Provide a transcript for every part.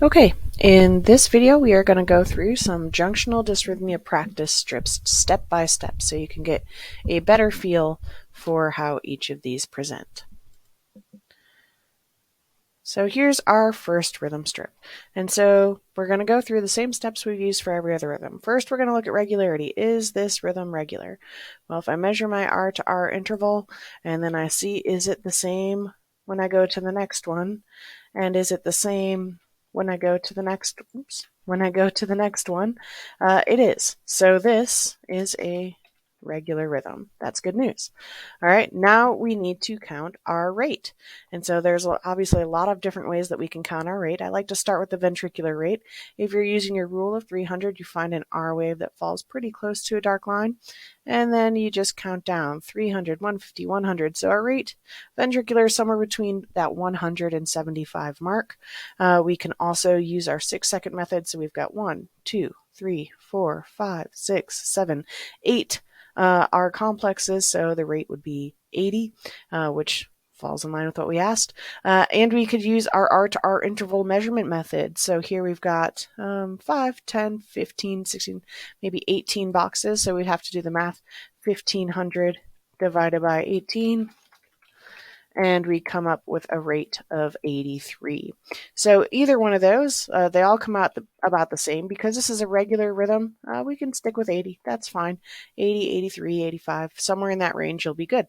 Okay, in this video we are going to go through some junctional dysrhythmia practice strips step by step so you can get a better feel for how each of these present. So here's our first rhythm strip. And so we're going to go through the same steps we've used for every other rhythm. First, we're going to look at regularity. Is this rhythm regular? Well, if I measure my R to R interval and then I see, is it the same when I go to the next one? And is it the same when I go to the next, one? It is. So this is a regular rhythm. That's good news. All right, now we need to count our rate. And so there's obviously a lot of different ways that we can count our rate. I like to start with the ventricular rate. If you're using your rule of 300, you find an R wave that falls pretty close to a dark line. And then you just count down 300, 150, 100. So our rate ventricular is somewhere between that 175 mark. We can also use our 6-second method. So we've got 1, 2, 3, 4, 5, 6, 7, 8 our complexes, so the rate would be 80, which falls in line with what we asked. And we could use our R to R interval measurement method. So here we've got 5, 10, 15, 16, maybe 18 boxes. So we'd have to do the math. 1,500 divided by 18. And we come up with a rate of 83. So either one of those, they all come out about the same. Because this is a regular rhythm, we can stick with 80. That's fine. 80, 83, 85, somewhere in that range, you'll be good.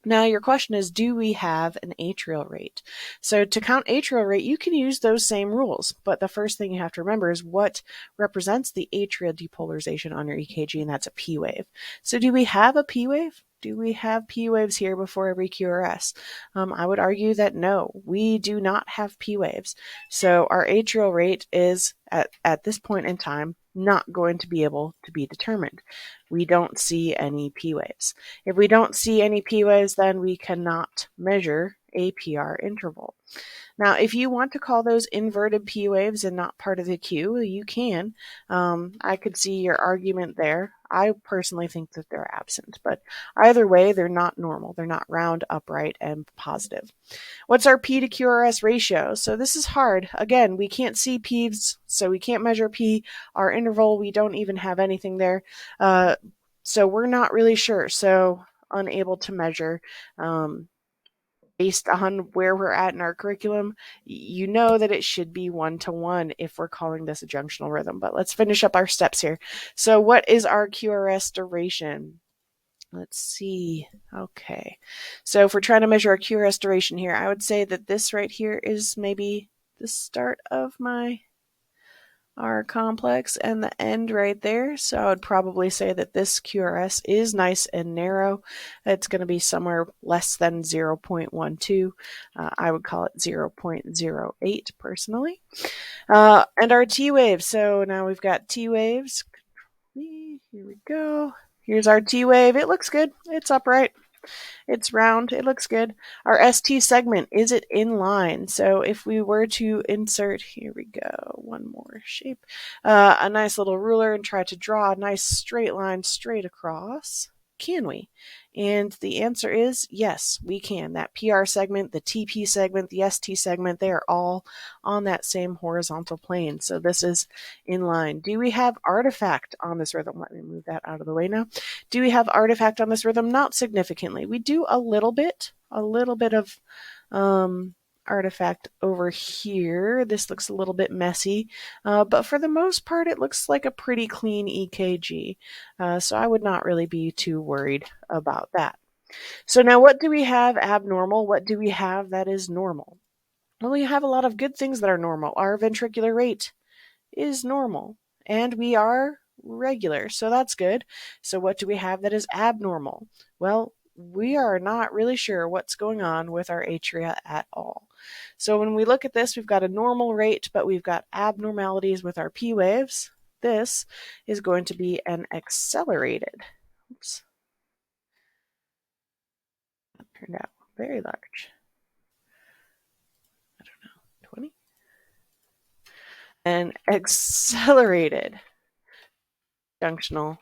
Now your question is, do we have an atrial rate? So to count atrial rate, you can use those same rules, but the first thing you have to remember is what represents the atrial depolarization on your EKG, and that's a P wave. So do we have a P wave? Do we have P waves here before every QRS? I would argue that no, we do not have P waves. So our atrial rate is, at this point in time, not going to be able to be determined. We don't see any P waves. If we don't see any P waves, then we cannot measure a PR interval. Now, if you want to call those inverted P waves and not part of the Q, you can. I could see your argument there. I personally think that they're absent, but either way, they're not normal. They're not round, upright, and positive. What's our P to QRS ratio? So this is hard. Again, we can't see P's, so we can't measure P. Our interval, we don't even have anything there. So we're not really sure. So unable to measure. Based on where we're at in our curriculum, you know that it should be 1-to-1 if we're calling this a junctional rhythm. But let's finish up our steps here. So what is our QRS duration? Let's see. Okay. So if we're trying to measure our QRS duration here, I would say that this right here is maybe the start of my R complex and the end right there. So I would probably say that this QRS is nice and narrow. It's going to be somewhere less than 0.12. I would call it 0.08 personally. And our T waves. So now we've got T waves. Here we go. Here's our T wave. It looks good. It's upright. It's round. It looks good. Our ST segment, is it in line? So if we were to insert, here we go, one more shape, a nice little ruler and try to draw a nice straight line straight across, can we? And the answer is yes, we can. That PR segment, the TP segment, the ST segment, they are all on that same horizontal plane. So this is in line. Do we have artifact on this rhythm? Let me move that out of the way now. Do we have artifact on this rhythm? Not significantly. We do a little bit of artifact over here. This looks a little bit messy, but for the most part, it looks like a pretty clean EKG. So I would not really be too worried about that. So now what do we have abnormal? What do we have that is normal? Well, we have a lot of good things that are normal. Our ventricular rate is normal, and we are regular, so that's good. So what do we have that is abnormal? Well, we are not really sure what's going on with our atria at all. So when we look at this, we've got a normal rate, but we've got abnormalities with our P waves. This is going to be an accelerated. Oops. That turned out very large. I don't know, 20? An accelerated junctional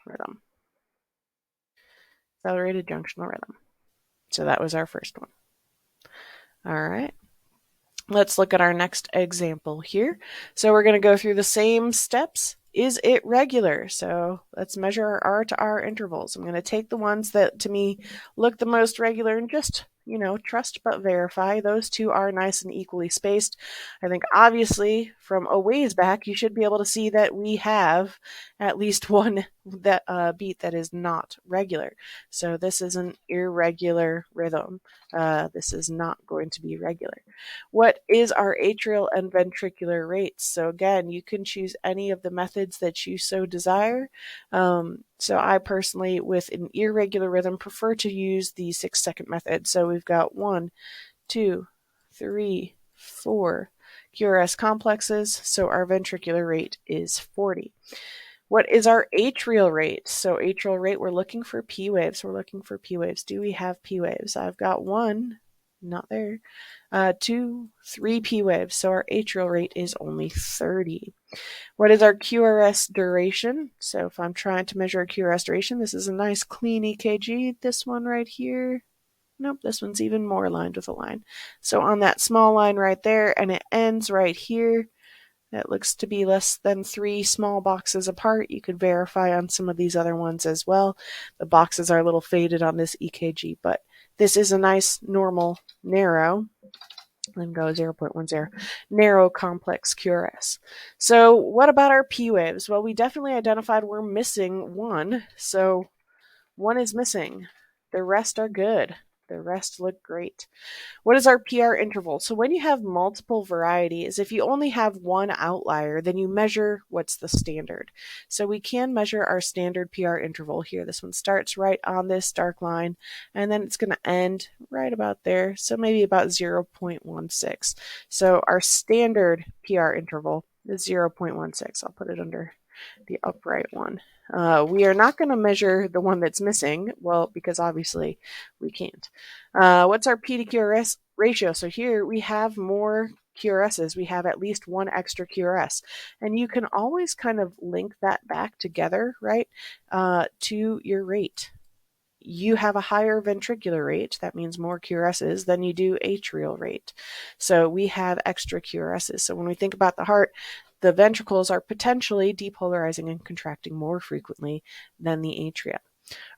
rhythm. Accelerated junctional rhythm. So that was our first one. All right. Let's look at our next example here. So we're going to go through the same steps. Is it regular? So let's measure our R to R intervals. I'm going to take the ones that to me look the most regular and just, trust but verify. Those two are nice and equally spaced. I think obviously from a ways back, you should be able to see that we have at least one beat that is not regular. So this is an irregular rhythm. This is not going to be regular. What is our atrial and ventricular rates? So again, you can choose any of the methods that you so desire. So I personally, with an irregular rhythm, prefer to use the 6-second method. So we've got 1, 2, 3, 4 QRS complexes. So our ventricular rate is 40. What is our atrial rate? So atrial rate, we're looking for P waves. We're looking for P waves. Do we have P waves? I've got 1, not there. 2, 3 P waves. So our atrial rate is only 30. What is our QRS duration? So if I'm trying to measure a QRS duration, this is a nice clean EKG. This one right here. Nope, this one's even more aligned with a line. So on that small line right there, and it ends right here. That looks to be less than 3 small boxes apart. You could verify on some of these other ones as well. The boxes are a little faded on this EKG, but this is a nice, normal, narrow, and go 0.10, narrow complex QRS. So what about our P waves? Well, we definitely identified we're missing 1. So 1 is missing. The rest are good. The rest look great. What is our PR interval? So when you have multiple varieties, if you only have one outlier, then you measure what's the standard. So we can measure our standard PR interval here. This one starts right on this dark line, and then it's going to end right about there. So maybe about 0.16. So our standard PR interval is 0.16. I'll put it under the upright one. We are not going to measure the one that's missing, well, because obviously we can't. What's our P to QRS ratio? So here we have more QRSs. We have at least one extra QRS. And you can always kind of link that back together, right, to your rate. You have a higher ventricular rate, that means more QRSs, than you do atrial rate. So we have extra QRSs. So when we think about the heart, the ventricles are potentially depolarizing and contracting more frequently than the atria.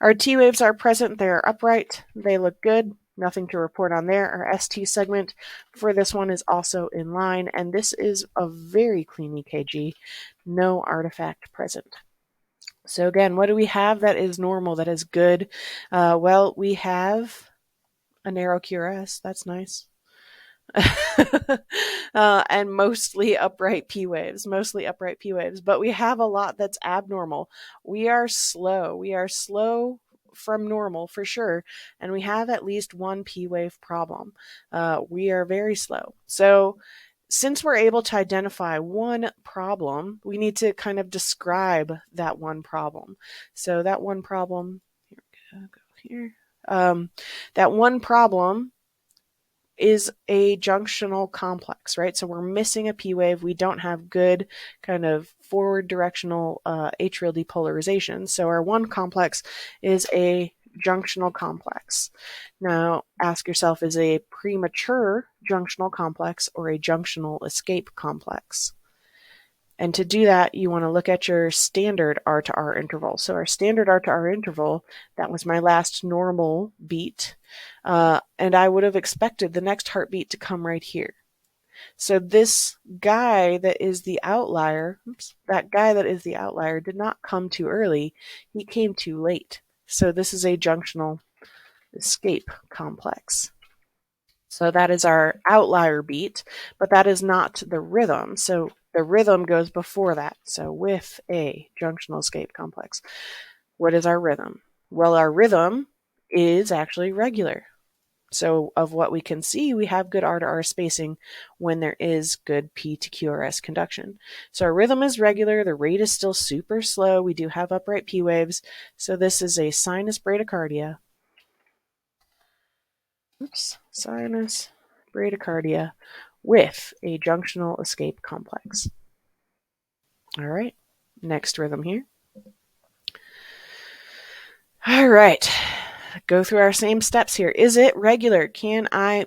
Our T waves are present. They are upright. They look good. Nothing to report on there. Our ST segment for this one is also in line, and this is a very clean EKG. No artifact present. So again, what do we have that is normal, that is good? Well, we have a narrow QRS. That's nice. And mostly upright P waves, but we have a lot that's abnormal. We are slow from normal for sure, and we have at least one P wave problem. We are very slow. So since we're able to identify one problem, we need to kind of describe that one problem. So that one problem, that one problem is a junctional complex, right? So we're missing a P wave. We don't have good kind of forward directional atrial depolarization. So our one complex is a junctional complex. Now ask yourself, is a premature junctional complex or a junctional escape complex? And to do that, you want to look at your standard R to R interval. So our standard R to R interval, that was my last normal beat. And I would have expected the next heartbeat to come right here. So this guy that is the outlier, did not come too early. He came too late. So this is a junctional escape complex. So that is our outlier beat, but that is not the rhythm. So the rhythm goes before that. So with a junctional escape complex, what is our rhythm? Well, our rhythm is actually regular. So of what we can see, we have good R to R spacing when there is good P to QRS conduction. So our rhythm is regular. The rate is still super slow. We do have upright P waves. So this is a sinus bradycardia. Sinus bradycardia with a junctional escape complex. All right, next rhythm here. All right, go through our same steps here. Is it regular? Can I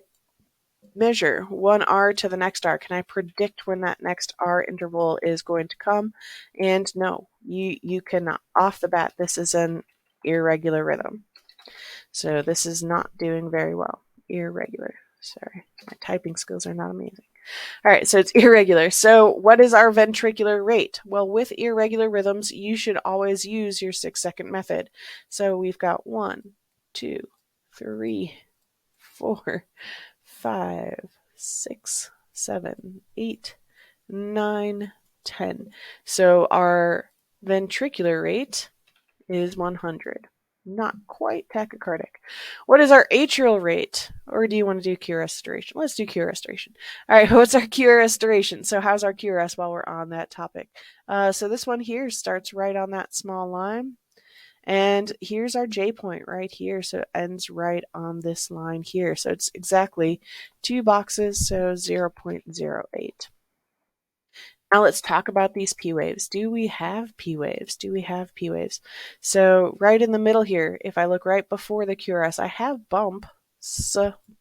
measure one R to the next R? Can I predict when that next R interval is going to come? And no, you cannot. Off the bat, this is an irregular rhythm. So this is not doing very well. Irregular. Sorry, my typing skills are not amazing. All right, so it's irregular. So what is our ventricular rate? Well, with irregular rhythms, you should always use your 6-second method. So we've got 1, 2, 3, 4, 5, 6, 7, 8, 9, 10. So our ventricular rate is 100. Not quite tachycardic. What is our atrial rate? Or do you want to do Q restoration? Let's do Q restoration. All right, what's our Q restoration? So how's our QRS while we're on that topic? So this one here starts right on that small line. And here's our J point right here. So it ends right on this line here. So it's exactly 2 boxes, so 0.08. Now let's talk about these P waves. Do we have P waves? Do we have P waves? So right in the middle here, if I look right before the QRS, I have bump,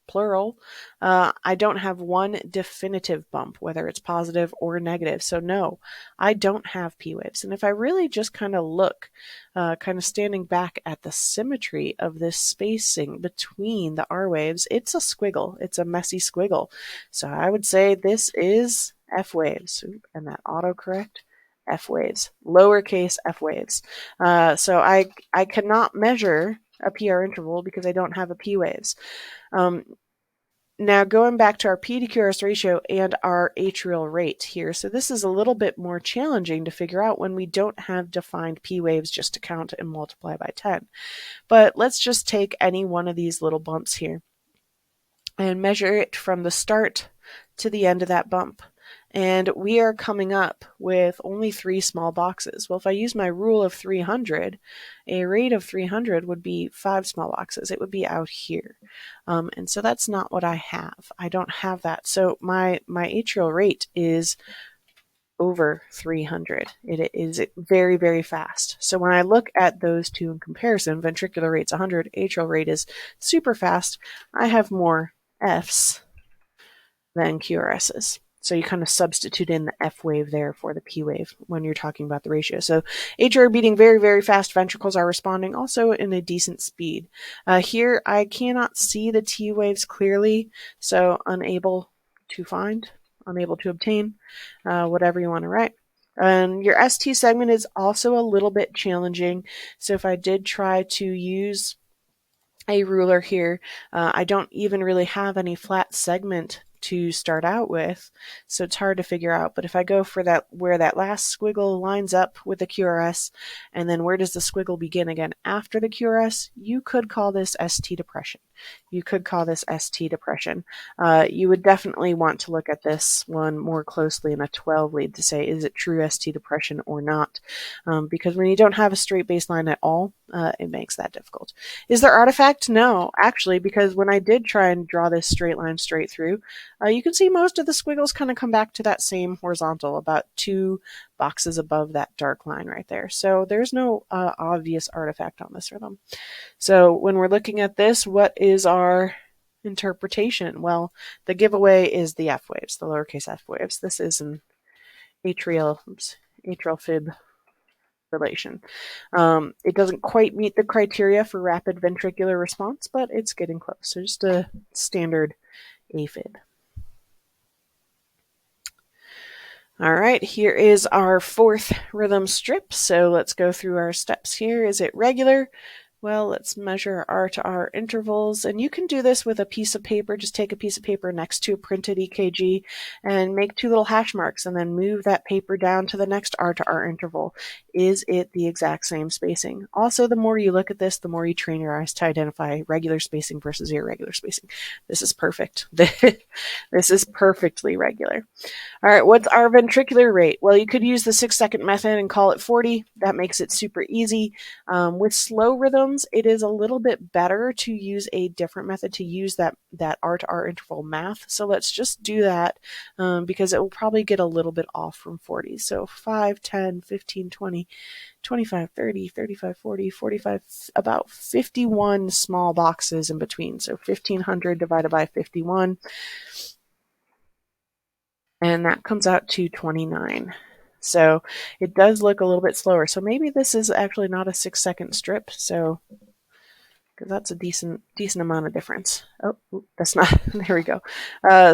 plural. I don't have one definitive bump, whether it's positive or negative. So no, I don't have P waves. And if I really just kind of look, kind of standing back at the symmetry of this spacing between the R waves, it's a squiggle. It's a messy squiggle. So I would say this is F waves, and that autocorrect, F waves, lowercase f waves. So I cannot measure a PR interval because I don't have a P waves. Now going back to our P to QRS ratio and our atrial rate here. So this is a little bit more challenging to figure out when we don't have defined P waves just to count and multiply by 10. But let's just take any one of these little bumps here and measure it from the start to the end of that bump. And we are coming up with only 3 small boxes. Well, if I use my rule of 300, a rate of 300 would be 5 small boxes. It would be out here. And so that's not what I have. I don't have that. So my atrial rate is over 300. It is very, very fast. So when I look at those two in comparison, ventricular rate's 100, atrial rate is super fast. I have more Fs than QRSs. So you kind of substitute in the F wave there for the P wave when you're talking about the ratio. So atria are beating very, very fast. Ventricles are responding also in a decent speed. Here I cannot see the T waves clearly, so unable to find, unable to obtain, whatever you want to write. And your ST segment is also a little bit challenging. So if I did try to use a ruler here, I don't even really have any flat segment to start out with, so it's hard to figure out. But if I go for that, where that last squiggle lines up with the QRS, and then where does the squiggle begin again after the QRS, you could call this ST depression. You could call this ST depression. You would definitely want to look at this one more closely in a 12 lead to say, is it true ST depression or not? Because when you don't have a straight baseline at all, it makes that difficult. Is there artifact? No, actually, because when I did try and draw this straight line straight through, you can see most of the squiggles kind of come back to that same horizontal, about 2 boxes above that dark line right there. So there's no obvious artifact on this rhythm. So when we're looking at this, what is our interpretation? Well, the giveaway is the F waves, the lowercase f waves. This is an atrial fib relation. It doesn't quite meet the criteria for rapid ventricular response, but it's getting close. So just a standard AFib. All right, here is our 4th rhythm strip. So let's go through our steps here. Is it regular? Well, let's measure R to R intervals, and you can do this with a piece of paper. Just take a piece of paper next to a printed EKG and make 2 little hash marks, and then move that paper down to the next R to R interval. Is it the exact same spacing? Also, the more you look at this, the more you train your eyes to identify regular spacing versus irregular spacing. This is perfect. This is perfectly regular. All right, what's our ventricular rate? Well, you could use the 6-second method and call it 40. That makes it super easy. With slow rhythms, rhythms, it is a little bit better to use a different method, to use that R to R interval math. So let's just do that because it will probably get a little bit off from 40. So 5, 10, 15, 20, 25, 30, 35, 40, 45, about 51 small boxes in between. So 1500 divided by 51. And that comes out to 29. So it does look a little bit slower. So maybe this is actually not a 6-second strip. So, because that's a decent amount of difference. Oh, that's not, there we go.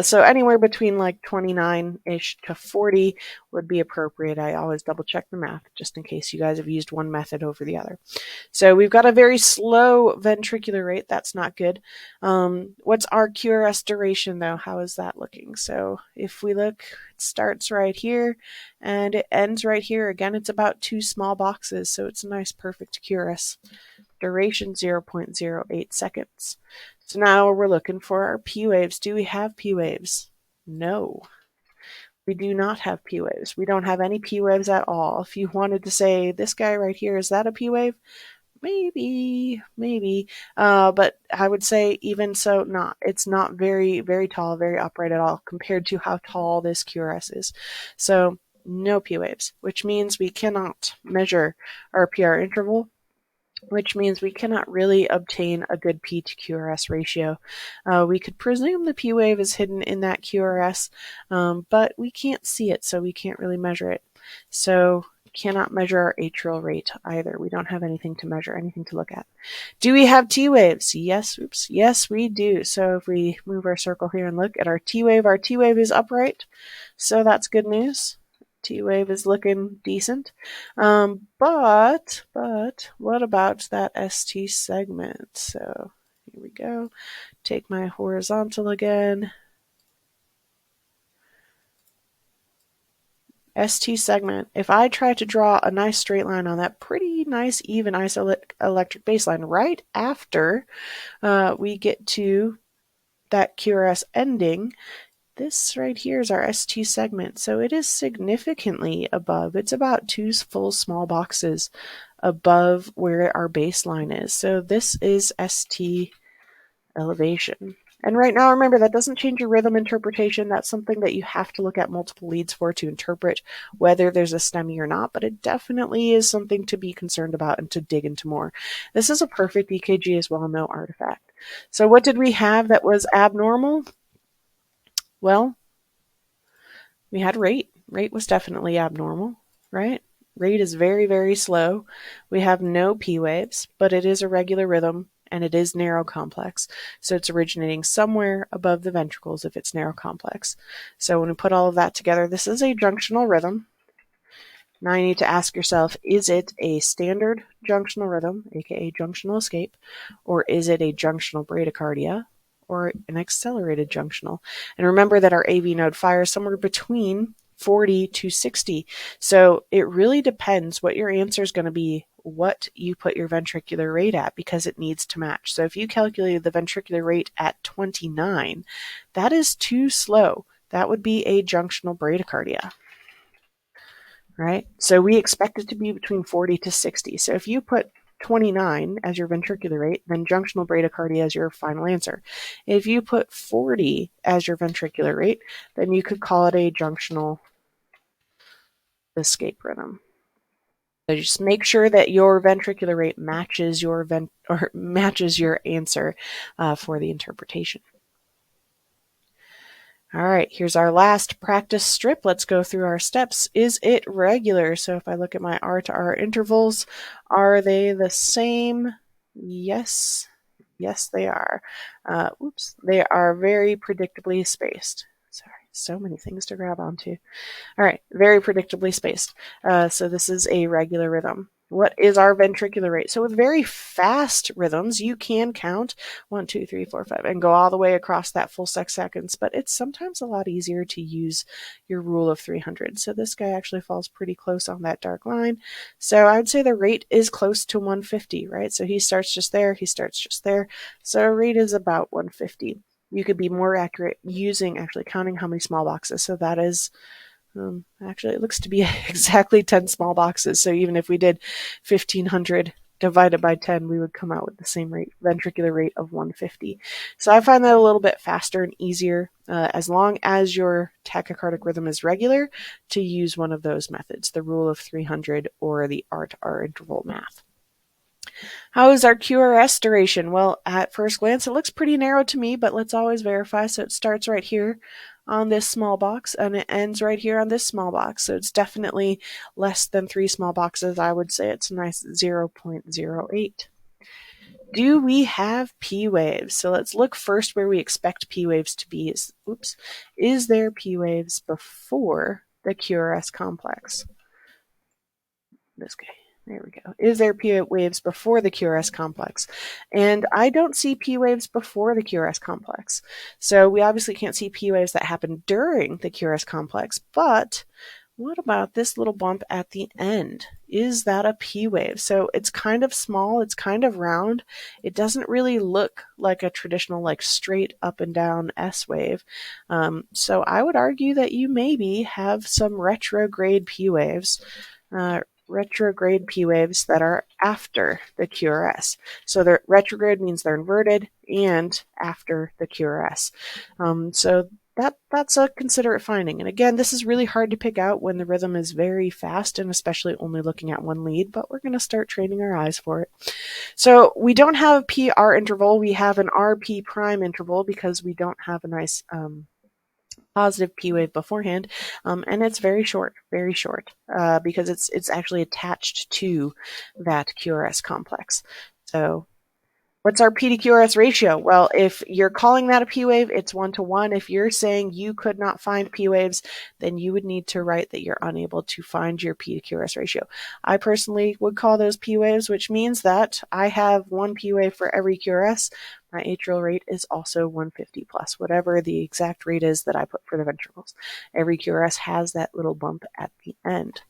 So anywhere between like 29-ish to 40 would be appropriate. I always double check the math just in case you guys have used one method over the other. So we've got a very slow ventricular rate. That's not good. What's our QRS duration though? How is that looking? So if we look, it starts right here and it ends right here. Again, it's about 2 small boxes. So it's a nice perfect QRS. Duration 0.08 seconds. So now we're looking for our P waves. Do we have P waves? No. We do not have P waves. We don't have any P waves at all. If you wanted to say, this guy right here, is that a P wave? Maybe. But I would say even so, not. It's not very, very tall, very upright at all compared to how tall this QRS is. So no P waves, which means we cannot measure our PR interval, which means we cannot really obtain a good P to QRS ratio. We could presume the P wave is hidden in that QRS, but we can't see it, so we can't really measure it. So cannot measure our atrial rate either. We don't have anything to measure, anything to look at. Do we have T waves? Yes, yes, we do. So if we move our circle here and look at our T wave is upright, so that's good news. T wave is looking decent. But what about that ST segment? So here we go. Take my horizontal again. ST segment. If I try to draw a nice straight line on that pretty nice even isoelectric baseline right after we get to that QRS ending, this right here is our ST segment, so it is significantly above. It's about 2 full small boxes above where our baseline is. So this is ST elevation. And right now, remember, that doesn't change your rhythm interpretation. That's something that you have to look at multiple leads for to interpret whether there's a STEMI or not, but it definitely is something to be concerned about and to dig into more. This is a perfect EKG as well, no artifact. So what did we have that was abnormal? Well, we had rate. Rate was definitely abnormal, right? Rate is very, very slow. We have no P waves, but it is a regular rhythm and it is narrow complex. So it's originating somewhere above the ventricles if it's narrow complex. So when we put all of that together, this is a junctional rhythm. Now you need to ask yourself, is it a standard junctional rhythm, aka junctional escape, or is it a junctional bradycardia, or an accelerated junctional? And remember that our AV node fires somewhere between 40 to 60. So it really depends what your answer is going to be, what you put your ventricular rate at, because it needs to match. So if you calculated the ventricular rate at 29, that is too slow. That would be a junctional bradycardia. Right? So we expect it to be between 40 to 60. So if you put 29 as your ventricular rate, then junctional bradycardia is your final answer. If you put 40 as your ventricular rate, then you could call it a junctional escape rhythm. So just make sure that your ventricular rate matches your answer for the interpretation. All right, here's our last practice strip. Let's go through our steps. Is it regular? So if I look at my R to R intervals, are they the same? Yes. Yes, they are. They are very predictably spaced. Sorry, so many things to grab onto. All right, very predictably spaced. So this is a regular rhythm. What is our ventricular rate? So with very fast rhythms, you can count 1, 2, 3, 4, 5 and go all the way across that full 6 seconds, but it's sometimes a lot easier to use your rule of 300. So this guy actually falls pretty close on that dark line. So I would say the rate is close to 150, right? So he starts just there, he starts just there. So rate is about 150. You could be more accurate using actually counting how many small boxes. So that is actually, it looks to be exactly 10 small boxes. So even if we did 1,500 divided by 10, we would come out with the same rate, ventricular rate of 150. So I find that a little bit faster and easier, as long as your tachycardic rhythm is regular, to use one of those methods, the rule of 300 or the R-to-R interval math. How is our QRS duration? Well, at first glance, it looks pretty narrow to me, but let's always verify. So it starts right here on this small box, and it ends right here on this small box. So it's definitely less than 3 small boxes. I would say it's a nice 0.08. Do we have P waves? So let's look first where we expect P waves to be. Is there P waves before the QRS complex? This guy. There we go. Is there P waves before the QRS complex? And I don't see P waves before the QRS complex. So we obviously can't see P waves that happen during the QRS complex, but what about this little bump at the end? Is that a P wave? So it's kind of small, it's kind of round. It doesn't really look like a traditional, like straight up and down S wave. So I would argue that you maybe have some retrograde P waves. Retrograde P waves that are after the QRS. So they're retrograde means they're inverted and after the QRS. So that's a considerate finding. And again, this is really hard to pick out when the rhythm is very fast and especially only looking at one lead, but we're going to start training our eyes for it. So we don't have a PR interval. We have an RP prime interval because we don't have a nice positive P wave beforehand, and it's very short, because it's actually attached to that QRS complex. So what's our P to QRS ratio? Well, if you're calling that a P wave, it's 1-to-1. If you're saying you could not find P waves, then you would need to write that you're unable to find your P to QRS ratio. I personally would call those P waves, which means that I have one P wave for every QRS. My atrial rate is also 150 plus, whatever the exact rate is that I put for the ventricles. Every QRS has that little bump at the end.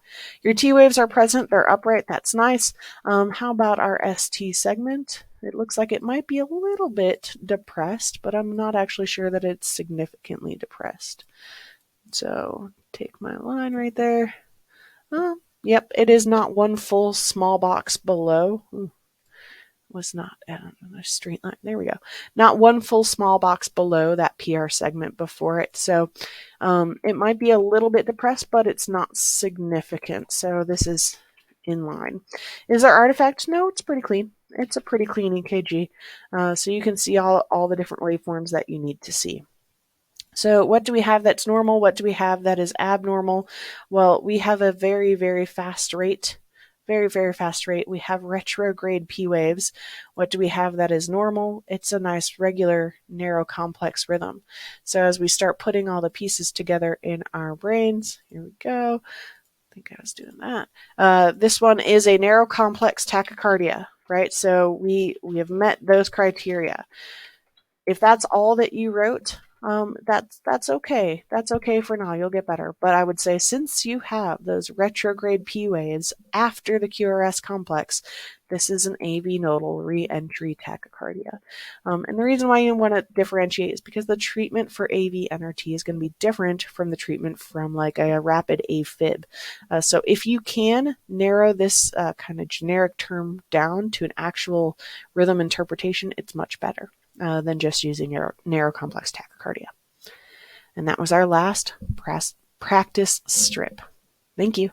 Your T waves are present, they're upright, that's nice. How about our ST segment? It looks like it might be a little bit depressed, but I'm not actually sure that it's significantly depressed. So take my line right there. Yep, it is not one full small box below. Was not a straight line. There we go. Not one full small box below that PR segment before it. So it might be a little bit depressed, but it's not significant. So this is in line. Is there artifact? No, it's pretty clean. It's a pretty clean EKG. So you can see all the different waveforms that you need to see. So what do we have that's normal? What do we have that is abnormal? Well, we have a very, very fast rate. Very, very fast rate. We have retrograde P waves. What do we have that is normal? It's a nice, regular, narrow, complex rhythm. So as we start putting all the pieces together in our brains, here we go. I think I was doing that. This one is a narrow, complex tachycardia, right? So we have met those criteria. If that's all that you wrote, that's okay. That's okay for now. You'll get better. But I would say since you have those retrograde P waves after the QRS complex, this is an AV nodal re-entry tachycardia. And the reason why you want to differentiate is because the treatment for AV NRT is going to be different from the treatment from like a rapid AFib. So if you can narrow this kind of generic term down to an actual rhythm interpretation, it's much better than just using narrow complex tachycardia. And that was our last practice strip. Thank you.